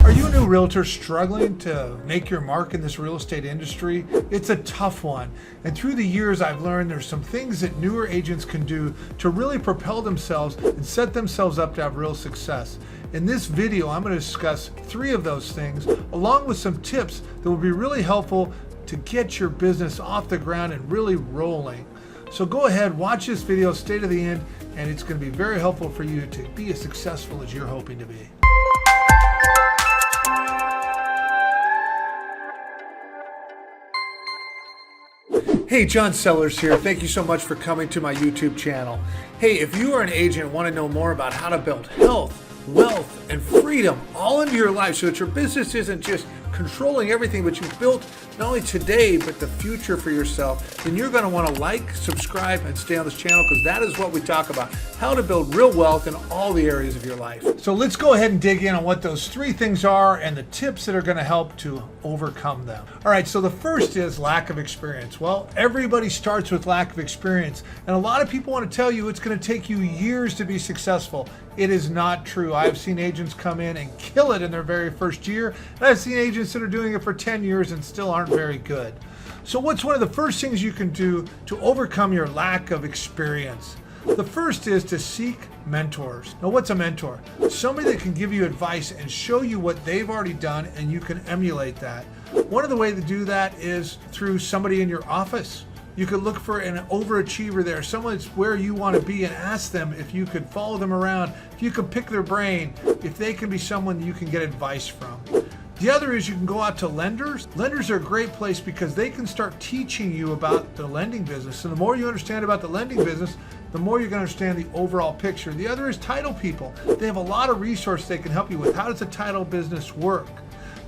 Are you a new realtor struggling to make your mark in this real estate industry? It's a tough one. And through the years, I've learned there's some things that newer agents can do to really propel themselves and set themselves up to have real success. In this video, I'm going to discuss 3 of those things, along with some tips that will be really helpful to get your business off the ground and really rolling. So go ahead, watch this video, stay to the end, and it's going to be very helpful for you to be as successful as you're hoping to be. Hey, John Sellers here. Thank you so much for coming to my YouTube channel. Hey, if you are an agent and want to know more about how to build health, wealth, and freedom all into your life so that your business isn't just controlling everything, but you've built not only today, but the future for yourself, then you're going to want to like, subscribe, and stay on this channel because that is what we talk about, how to build real wealth in all the areas of your life. So let's go ahead and dig in on what those 3 things are and the tips that are going to help to overcome them. All right, so the first is lack of experience. Well, everybody starts with lack of experience, and a lot of people want to tell you it's going to take you years to be successful. It is not true. I've seen agents come in and kill it in their very first year, and I've seen agents that are doing it for 10 years and still aren't very good. So what's one of the first things you can do to overcome your lack of experience? The first is to seek mentors. Now, what's a mentor? Somebody that can give you advice and show you what they've already done and you can emulate that. One of the ways to do that is through somebody in your office. You could look for an overachiever there, someone that's where you want to be, and ask them if you could follow them around, if you could pick their brain, if they can be someone you can get advice from. The other is you can go out to lenders. Lenders are a great place because they can start teaching you about the lending business. And the more you understand about the lending business, the more you're going to understand the overall picture. The other is title people. They have a lot of resources they can help you with. How does the title business work?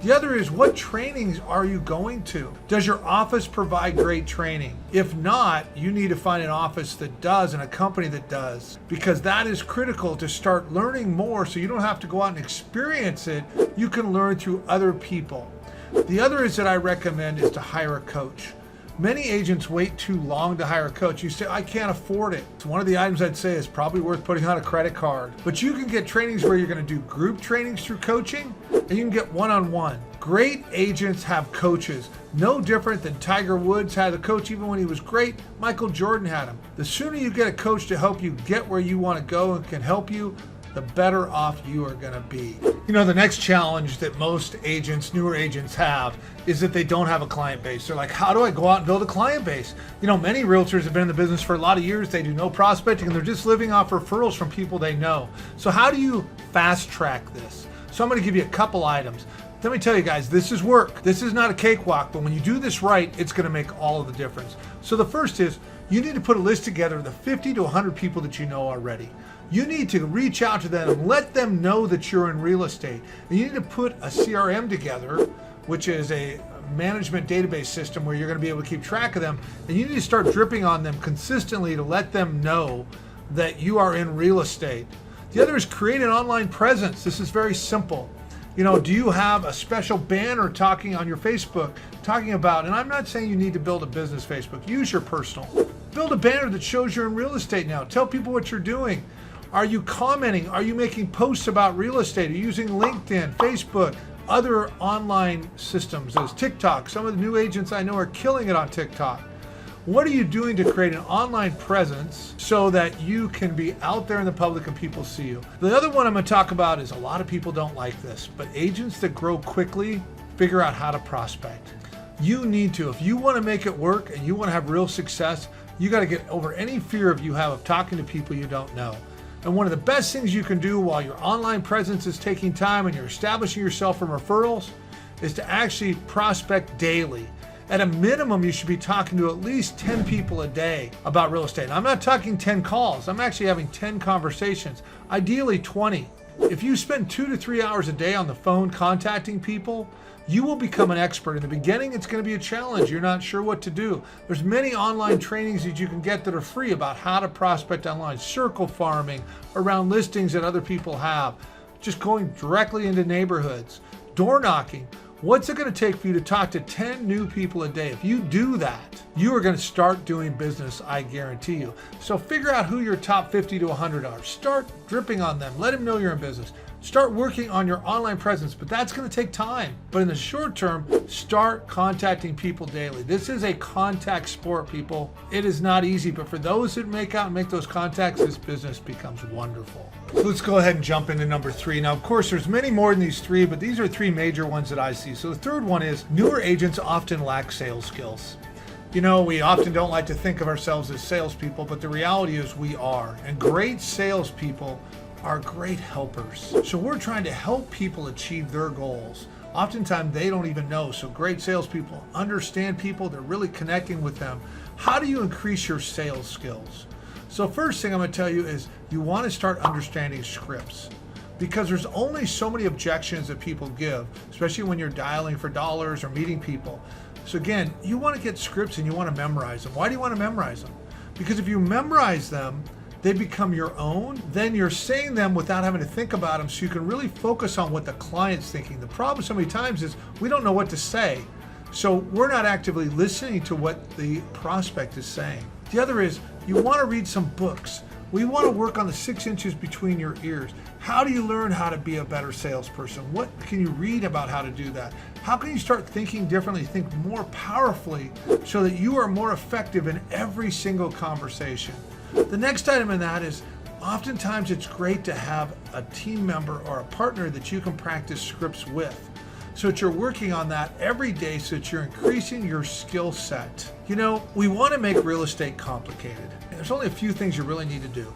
The other is, what trainings are you going to? Does your office provide great training? If not, you need to find an office that does and a company that does, because that is critical to start learning more so you don't have to go out and experience it. You can learn through other people. The other is that I recommend is to hire a coach. Many agents wait too long to hire a coach. You say, I can't afford it. So one of the items I'd say is probably worth putting on a credit card. But you can get trainings where you're going to do group trainings through coaching, and you can get one-on-one. Great agents have coaches. No different than Tiger Woods had a coach even when he was great. Michael Jordan had him. The sooner you get a coach to help you get where you want to go and can help you, the better off you are going to be. You know, the next challenge that most agents, newer agents have, is that they don't have a client base. They're like, how do I go out and build a client base? You know, many realtors have been in the business for a lot of years. They do no prospecting and they're just living off referrals from people they know. So how do you fast track this? So I'm going to give you a couple items. Let me tell you guys, this is work. This is not a cakewalk, but when you do this right, it's going to make all of the difference. So the first is, you need to put a list together of the 50 to 100 people that you know already. You need to reach out to them and let them know that you're in real estate. And you need to put a CRM together, which is a management database system where you're going to be able to keep track of them. And you need to start dripping on them consistently to let them know that you are in real estate. The other is create an online presence. This is very simple. You know, do you have a special banner talking on your Facebook, talking about, and I'm not saying you need to build a business Facebook, use your personal. Build a banner that shows you're in real estate now. Tell people what you're doing. Are you commenting? Are you making posts about real estate? Are you using LinkedIn, Facebook, other online systems? There's TikTok. Some of the new agents I know are killing it on TikTok. What are you doing to create an online presence so that you can be out there in the public and people see you? The other one I'm going to talk about is, a lot of people don't like this, but agents that grow quickly figure out how to prospect. You need to. If you want to make it work and you want to have real success, you got to get over any fear you have of talking to people you don't know. And one of the best things you can do while your online presence is taking time and you're establishing yourself from referrals is to actually prospect daily. At a minimum, you should be talking to at least 10 people a day about real estate. And I'm not talking 10 calls. I'm actually having 10 conversations, ideally 20. If you spend 2 to 3 hours a day on the phone contacting people, you will become an expert. In the beginning, it's going to be a challenge. You're not sure what to do. There's many online trainings that you can get that are free about how to prospect online, circle farming, around listings that other people have, just going directly into neighborhoods, door knocking. What's it going to take for you to talk to 10 new people a day? If you do that, you are going to start doing business, I guarantee you. So figure out who your top 50 to 100 are. Start dripping on them. Let them know you're in business. Start working on your online presence, but that's going to take time. But in the short term, start contacting people daily. This is a contact sport, people. It is not easy, but for those that make those contacts, this business becomes wonderful. So let's go ahead and jump into number 3. Now, of course, there's many more than these 3, but these are 3 major ones that I see. So the third one is newer agents often lack sales skills. You know, we often don't like to think of ourselves as salespeople, but the reality is we are. And great salespeople are great helpers. So we're trying to help people achieve their goals. Oftentimes they don't even know. So great salespeople understand people, they're really connecting with them. How do you increase your sales skills? So first thing I'm going to tell you is you want to start understanding scripts, because there's only so many objections that people give, especially when you're dialing for dollars or meeting people. So again, you want to get scripts and you want to memorize them. Why do you want to memorize them? Because if you memorize them, they become your own. Then you're saying them without having to think about them, so you can really focus on what the client's thinking. The problem so many times is we don't know what to say. So we're not actively listening to what the prospect is saying. The other is you want to read some books. We want to work on the 6 inches between your ears. How do you learn how to be a better salesperson? What can you read about how to do that? How can you start thinking differently, think more powerfully, so that you are more effective in every single conversation? The next item in that is oftentimes it's great to have a team member or a partner that you can practice scripts with, so that you're working on that every day, so that you're increasing your skill set. You know, we want to make real estate complicated. There's only a few things you really need to do.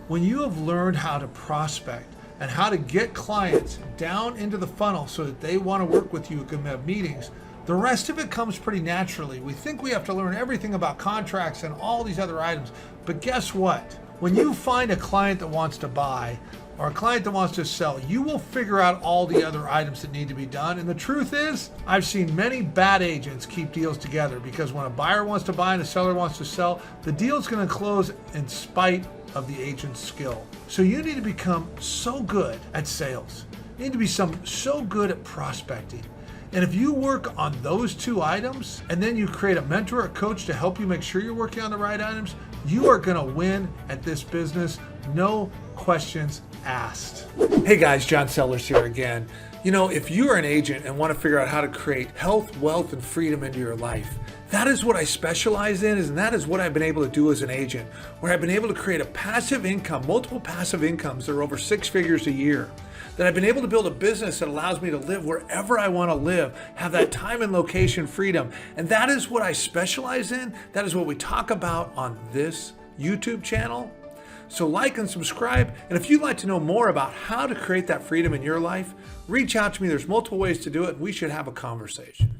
When you have learned how to prospect and how to get clients down into the funnel so that they want to work with you and have meetings, the rest of it comes pretty naturally. We think we have to learn everything about contracts and all these other items, but guess what? When you find a client that wants to buy or a client that wants to sell, you will figure out all the other items that need to be done. And the truth is, I've seen many bad agents keep deals together, because when a buyer wants to buy and a seller wants to sell, the deal's going to close in spite of the agent's skill. So you need to become so good at sales. You need to be so good at prospecting. And if you work on those 2 items, and then you create a mentor or coach to help you make sure you're working on the right items, you are going to win at this business. No questions asked. Hey guys, John Sellers here again. You know, if you are an agent and want to figure out how to create health, wealth, and freedom into your life, that is what I specialize in, and that is what I've been able to do as an agent, where I've been able to create a passive income, multiple passive incomes that are over 6 figures a year. That I've been able to build a business that allows me to live wherever I want to live, have that time and location freedom. And that is what I specialize in. That is what we talk about on this YouTube channel. So like and subscribe. And if you'd like to know more about how to create that freedom in your life, reach out to me. There's multiple ways to do it. We should have a conversation.